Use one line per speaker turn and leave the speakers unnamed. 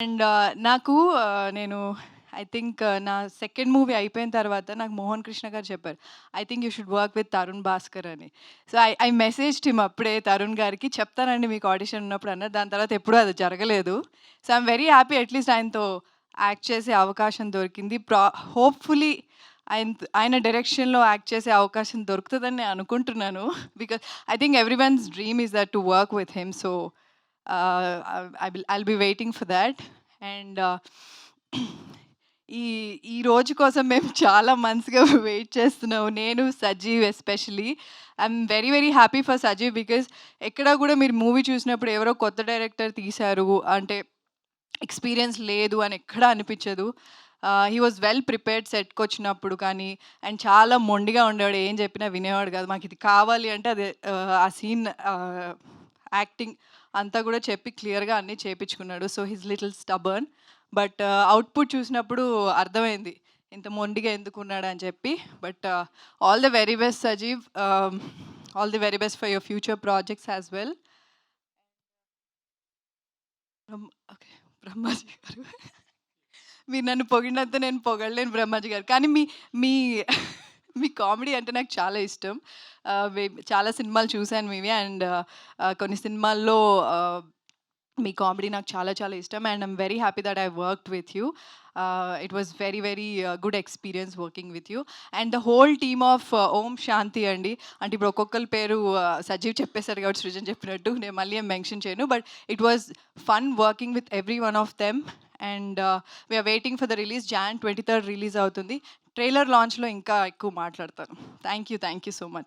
And నాకు నేను I think నా సెకండ్ మూవీ అయిపోయిన తర్వాత నాకు మోహన్ కృష్ణ గారు చెప్పారు. I think you should work with Tarun Bhaskar అని. సో, ఐ మెసేజ్డ్ హిమ్ అప్పుడే తరుణ్ గారికి చెప్తానండి మీకు ఆడిషన్ ఉన్నప్పుడు అన్నారు. దాని తర్వాత ఎప్పుడూ అది జరగలేదు. So, I'm very happy at least ఆయనతో యాక్ట్ చేసే అవకాశం దొరికింది. హోప్‌ఫుల్లీ ఆయన డైరెక్షన్‌లో యాక్ట్ చేసే అవకాశం దొరుకుతదని నేను అనుకుంటున్నాను. Because I think everyone's dream is that to work with him. So, I'll be waiting for thought. And ఈ ఈ రోజు కోసం మేము చాలా మంత్స్‌గా వెయిట్ చేస్తున్నాము. నేను, Sajeev especially. I'm very, very happy for Sajeev because ఎక్కడ గూడా మీరు మూవీ చూసినప్పుడు ఎవరో కొత్త డైరెక్టర్ తీశారు అంటే ఎక్స్‌పీరియన్స్ లేదు అని ఎక్కడా అనిపిచ్చదు. హీ వాస్ వెల్ ప్రిపేర్డ్ సెట్‌కొచ్చినప్పుడు కానీ, అండ్ చాలా మొండిగా ఉండేవాడు. ఏం చెప్పినా వినేవాడు కాదు. మాకిది కావాలి అంటే అది ఆ సీన్ యాక్టింగ్ అంతా గూడా చెప్పి క్లియర్‌గా అన్నీ చేపిచ్చుకున్నాడు. So, he's little stubborn. But output చూసినప్పుడు అర్థమైంది. ఇంత మొండిగా ఎందుకున్నాడని చెప్పి. But all the very best Sajeev. All the very best for your future projects as well. Okay. Brahmaji గారు. మీరు నన్ను పొగిడినంత నేను పొగడలేను బ్రహ్మాజీ గారు. కానీ మీ మీ మీ కామెడీ అంటే నాకు చాలా ఇష్టం. చాలా సినిమాలు చూసాను మీవి. అండ్ కొన్ని సినిమాల్లో మీ కామెడీ నాకు చాలా చాలా ఇష్టం. And I'm very happy that I worked with you. It was very very good experience working with you. And the whole team of Om Shanti అండి. అంటే ఇప్పుడు ఒక్కొక్కళ్ళ పేరు సజీవ్ చెప్పేసారు కాబట్టి సృజన్ చెప్పినట్టు నేను మళ్ళీ ఏం మెన్షన్ చేయను. But it was fun working with every one of them. And we're waiting for the release. Jan 23 release అవుతుంది. ట్రైలర్ లాంచ్‌లో ఇంకా ఎక్కువ మాట్లాడతాను. Thank you so much.